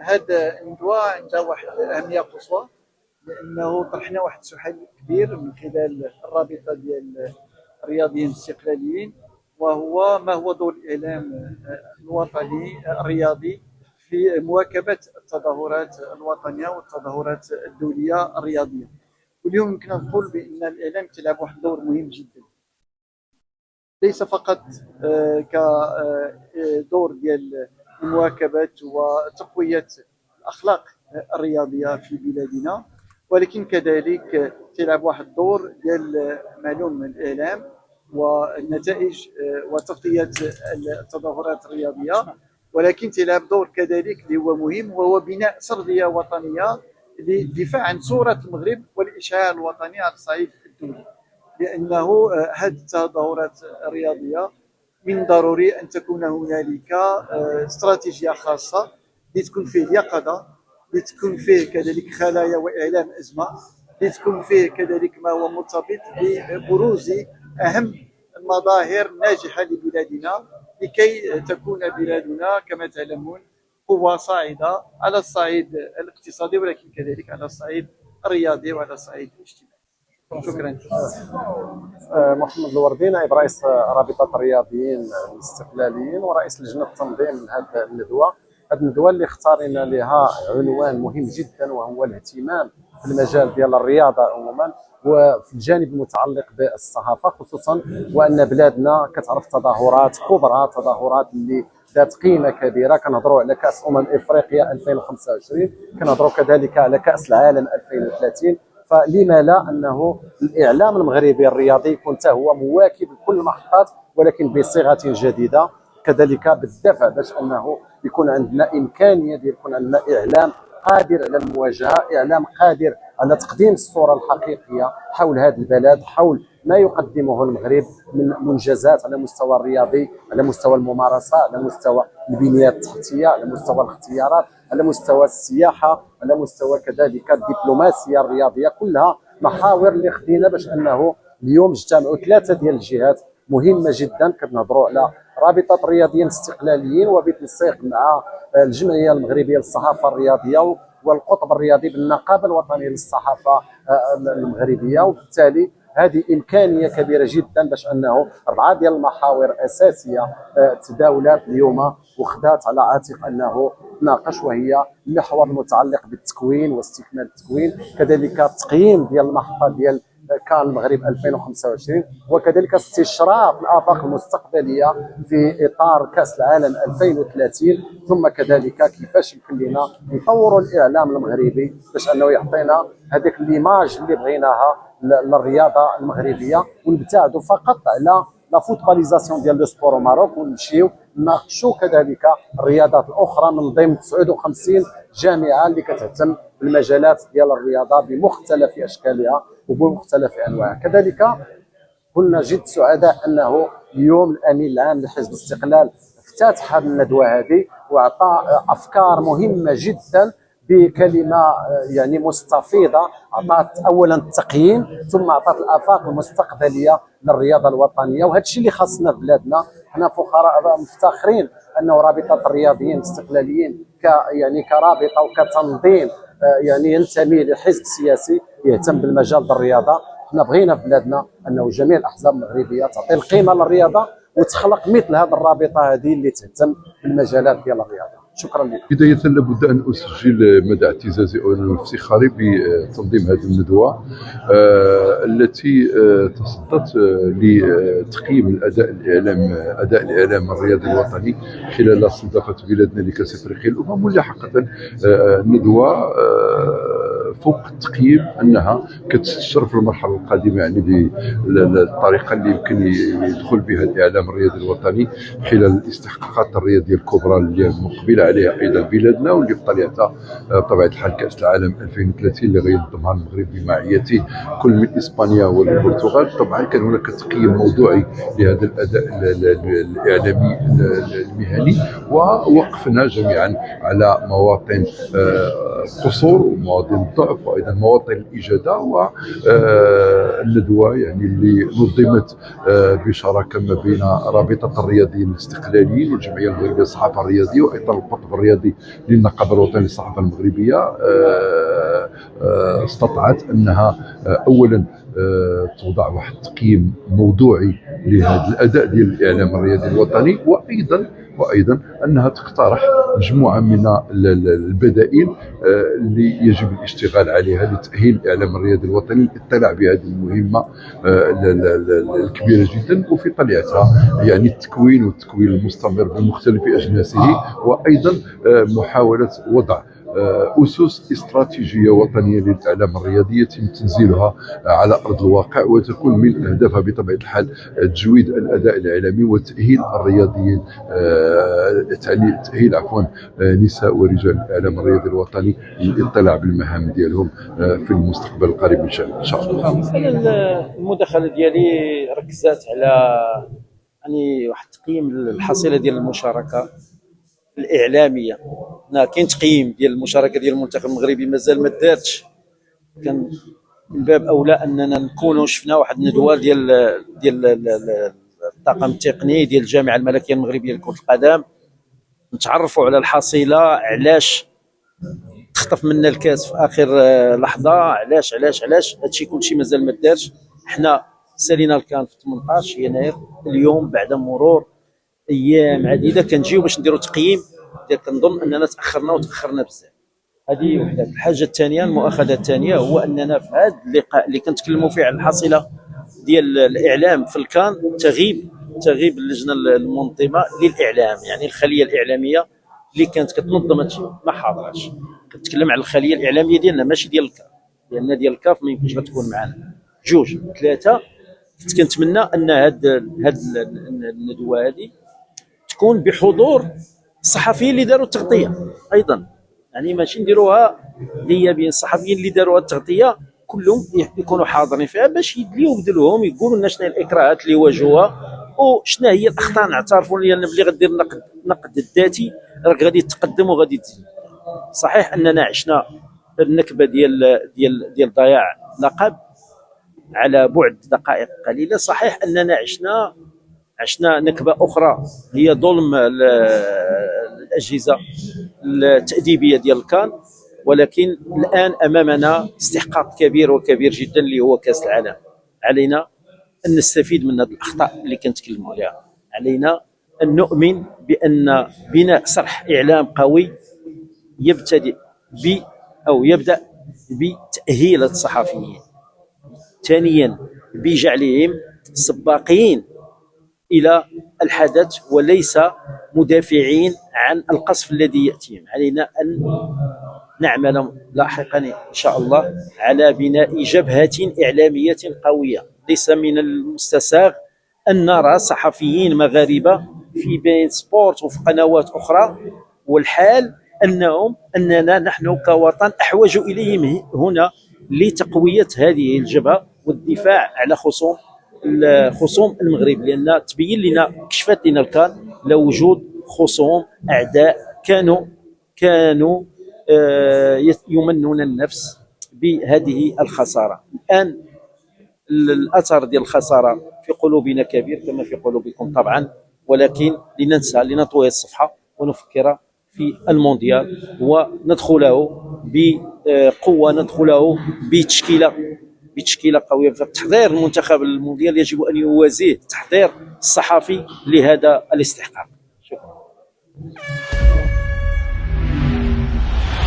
هذا الندوة عنده واحد الأهمية قصوى، لأنه طرحنا واحد السؤال كبير من خلال الرابطة ديال الرياضيين الاستقلاليين، وهو ما هو دور الإعلام الوطني الرياضي في مواكبة التظاهرات الوطنية والتظاهرات الدولية الرياضية. واليوم يمكن نقول بأن الإعلام تلعب واحد الدور مهم جدا، ليس فقط كدور ديال مواكبة وتقوية الأخلاق الرياضية في بلادنا، ولكن كذلك تلعب واحد الدور ديال معلوم الإعلام والنتائج وتغطية التظاهرات الرياضية، ولكن تلعب دور كذلك اللي هو مهم، وهو بناء سردية وطنية للدفاع عن صورة المغرب والإشعاع الوطني على الصعيد الدولي. لأنه هذه التظاهرات الرياضية من ضروري أن تكون هنالك استراتيجية خاصة لتكون فيه يقظة، لتكون فيه كذلك خلايا وإعلام أزمة، لتكون فيه كذلك ما هو مرتبط ببروز أهم المظاهر الناجحة لبلادنا، لكي تكون بلادنا كما تعلمون قوة صاعدة على الصعيد الاقتصادي، ولكن كذلك على الصعيد الرياضي وعلى الصعيد الاجتماعي. شكرا. محمد الوردي، نائب رئيس رابطة الرياضيين الاستقلاليين ورئيس لجنة التنظيم من هذه الندوة. هذه الندوة اللي اختارنا لها عنوان مهم جدا، وهو الاهتمام في المجال ديال الرياضة عموما وفي الجانب المتعلق بالصحافة خصوصا، وأن بلادنا كتعرف تظاهرات كبرى، تظاهرات اللي ذات قيمة كبيرة. كنهضروا على كأس إفريقيا 2025، كنهضروا كذلك على كأس العالم 2030. فلما لا انه الاعلام المغربي الرياضي يكون حتى هو مواكب لكل المحطات، ولكن بصيغه جديده، كذلك بالدفع باش انه يكون عندنا امكانيه ديال يكون عندنا اعلام قادر على المواجهه، اعلام قادر على تقديم الصوره الحقيقيه حول هذا البلد، حول ما يقدمه المغرب من منجزات على المستوى الرياضي، على مستوى الممارسه، على مستوى البنيات التحتيه، على مستوى الاختيارات، على مستوى السياحه، على مستوى كذلك الدبلوماسيه الرياضيه. كلها محاور اللي خدينا باش انه اليوم اجتمعوا ثلاثه ديال الجهات مهمه جدا. كنهضروا على رابطه الرياضيين الاستقلاليين وبالتنسيق مع الجمعيه المغربيه للصحافه الرياضيه والقطب الرياضي بالنقابه الوطنيه للصحافه المغربيه. وبالتالي هذه امكانيه كبيره جدا باش انه 4 ديال المحاور اساسيه تداولات اليوم وخدات على عاتق انه تناقش، وهي المحور المتعلق بالتكوين واستكمال التكوين، كذلك التقييم ديال المحطه ديال كان المغرب 2025، وكذلك استشراف الافاق المستقبليه في اطار كاس العالم 2030، ثم كذلك كيفاش يمكن لنا نطوروا الاعلام المغربي باش انه يعطينا هذيك ليماج اللي بغيناها للرياضه المغربيه، ونبتعدوا فقط على لا فوتباليزاسيون ديال لو سبور ماروك، ونمشيو نناقشوا كذلك الرياضات الاخرى من ضمن 59 جامعه اللي كتهتم بالمجالات ديال الرياضه بمختلف اشكالها وبمختلف انواعها. كذلك كنا جد سعداء انه اليوم الامين العام لحزب الاستقلال افتتح هذه الندوه هذه واعطى افكار مهمه جدا بكلمه يعني مستفيضه. اعطت اولا التقييم، ثم اعطت الافاق المستقبليه للرياضه الوطنيه، وهذا الشيء اللي خاصنا في بلادنا. حنا فخراء مفتخرين انه رابطه الرياضيين الاستقلاليين يعني كرابطه وكتنظيم يعني ينتمي لحزب سياسي يهتم بالمجال ديال الرياضه. حنا بغينا في بلادنا انه جميع الاحزاب المغربيه تعطي القيمه للرياضه وتخلق مثل هذه الرابطه هذه اللي تهتم بالمجالات ديال الرياضه. شكرا لك. بداية لابد أن أسجل مدى اعتزازي وافتخاري بتنظيم هذه الندوة التي تصدت لتقييم أداء الإعلام الرياضي الوطني خلال استضافة بلادنا لكأس أفريقيا الأمم. واللي حقيقة ندوة فوق التقييم أنها كتستشرف في المرحلة القادمة، يعني بالطريقة اللي يمكن يدخل بها الإعلام الرياضي الوطني خلال الاستحقاقات الرياضية الكبرى اللي مقبلة عليها ايضا بلادنا، واللي في طليعتها بطبيعه الحال كاس العالم 2030 اللي غينظمها المغرب بمعيته كل من اسبانيا والبرتغال. طبعا كان هناك تقييم موضوعي لهذا الاداء الاعلامي المهني، ووقفنا جميعا على مواطن القصور ومواطن الضعف وايضا مواطن الاجاده. والندوه يعني اللي نظمت بشراكه ما بين رابطه الرياضيين الاستقلاليين والجمعيه المغربيه للصحافه الرياضيه واطار القطب الرياضي للنقابه الوطنيه للصحافه المغربيه، استطاعت انها اولا توضع واحد التقييم موضوعي لهذا الاداء ديال الاعلام الرياضي الوطني، وايضا انها تقترح مجموعه من البدائل اللي يجب الاشتغال عليها لتاهيل الاعلام الرياضي الوطني للاطلاع بهذه المهمه الكبيره جدا، وفي طليعتها يعني التكوين المستمر بمختلف اجناسه، وايضا محاوله وضع أسس استراتيجية وطنية للإعلام الرياضي يتم تنزيلها على أرض الواقع، وتكون من أهدافها بطبيعة الحال تجويد الأداء الإعلامي وتأهيل الرياضيين، تأهيل نساء ورجال الإعلام الرياضي الوطني للاطلاع بالمهام ديالهم في المستقبل القريب إن شاء الله. المداخلة ديالي ركزت على يعني واحد التقييم الحصيلة ديال المشاركة الاعلاميه. كاين تقييم ديال المشاركه ديال المنتخب المغربي مازال ما دارتش، كان من باب اولى اننا نكونوا شفنا واحد الندوه ديال الطاقم التقني ديال الجامعه الملكيه المغربيه لكره القدم، نتعرفوا على الحصيله، علاش تخطف منا الكاس في اخر لحظه، علاش هادشي كلشي مازال ما دارش. حنا سالينا الكان في 18 يناير، اليوم بعد مرور ايام عديده كنجيو باش نديروا تقييم ديال، كنظن اننا تاخرنا بزاف. هذه وحده. الحاجه الثانيه، المؤاخذه الثانيه، هو اننا في هذا اللقاء اللي كنتكلموا فيه على الحصيله ديال الاعلام في الكان تغيب اللجنه المنظمه للاعلام، يعني الخليه الاعلاميه اللي كانت كتنظم هادشي ما حاضرش. كنتكلم على الخليه الاعلاميه ديالنا ماشي ديال الكاف، لان ديال الكاف ما يمكنش تكون معنا. 2 3 كنت كنتمنى ان هاد الندوه هذه تكون بحضور الصحفيين اللي داروا التغطيه ايضا، يعني ماشي نديروها غيابيين. الصحفيين اللي داروا التغطيه كلهم يكونوا حاضرين فيها باش يدليو بدلوهم، يقولوا لنا شنو هي الاكراهات اللي واجهوها وشنو هي الاخطاء، نعترفوا لان ملي غدير النقد الذاتي راك غادي تقدم وغادي تزيد. صحيح اننا عشنا النكبه ديال ضياع لقب على بعد دقائق قليله، صحيح اننا عشنا نكبه اخرى هي ظلم الاجهزه التاديبيه ديال الكان، ولكن الان امامنا استحقاق كبير جدا اللي هو كاس العالم. علينا ان نستفيد من هذه الاخطاء اللي كنتكلموا عليها، علينا ان نؤمن بان بناء صرح اعلام قوي يبدا بتاهيل الصحفيين، ثانيا بجعلهم سباقين الى الحدث وليس مدافعين عن القصف الذي ياتيهم. علينا ان نعمل لاحقا ان شاء الله على بناء جبهه اعلاميه قويه. ليس من المستساغ ان نرى صحفيين مغاربه في بين سبورت وفي قنوات اخرى، والحال اننا نحن كوطن احوج اليهم هنا لتقويه هذه الجبهه والدفاع على خصوم المغرب، لان تبين لنا، كشفت لنا الكان لوجود خصوم اعداء كانوا يمنون النفس بهذه الخساره. الان الاثر ديال الخساره في قلوبنا كبير كما في قلوبكم طبعا، ولكن لننسى، لنطوي الصفحه ونفكر في المونديال وندخله بقوه، ندخله بتشكيله قويه. فتحضير المنتخب المونديال يجب ان يوازيه التحضير الصحفي لهذا الاستحقاق. شكرا.